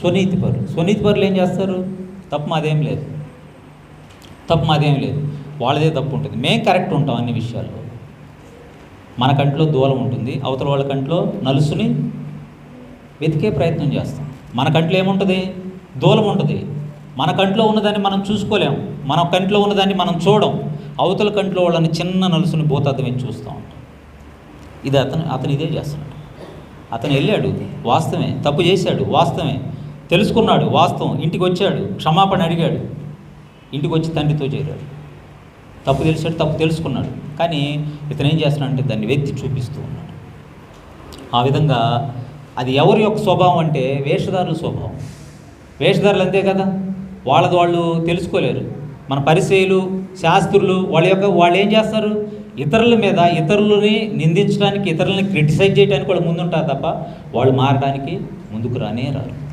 స్వనీతిపరులు ఏం చేస్తారు? తప్పు మాదేం లేదు, వాళ్ళదే తప్పు ఉంటుంది. మేము కరెక్ట్ ఉంటాం అన్ని విషయాల్లో. మన కంట్లో దూలం ఉంటుంది, అవతల వాళ్ళ కంట్లో నలుసుని వెతికే ప్రయత్నం చేస్తాం. మన కంట్లో ఏముంటుంది? దూలం ఉంటుంది. మన కంట్లో ఉన్నదాన్ని మనం చూసుకోలేం, మన కంట్లో ఉన్నదాన్ని మనం చూడం. అవతల కంట్లో వాళ్ళని చిన్న నలుసుని భూతద్దమని చూస్తూ ఉంటాం. ఇది అతను ఇదే చేస్తున్నాడు. అతను వెళ్ళాడు, వాస్తవమే, తప్పు చేశాడు, వాస్తవమే, తెలుసుకున్నాడు, వాస్తవం, ఇంటికి వచ్చాడు, క్షమాపణ అడిగాడు, ఇంటికి వచ్చి తండ్రితో చేరాడు. తప్పు తెలిసాడు, తప్పు తెలుసుకున్నాడు. కానీ ఇతను ఏం చేస్తున్నాడంటే దాన్ని వెత్తి చూపిస్తూ ఉన్నాడు. ఆ విధంగా అది ఎవరి యొక్క స్వభావం అంటే వేషధారుల స్వభావం. వేషధారులు అంతే కదా, వాళ్ళది వాళ్ళు తెలుసుకోలేరు. మన పరిసయ్యులు, శాస్త్రులు వాళ్ళు ఏం చేస్తారు? ఇతరులని నిందించడానికి, ఇతరులని క్రిటిసైజ్ చేయడానికి వాళ్ళు ముందుంటారు తప్ప వాళ్ళు మారడానికి ముందుకు రారు.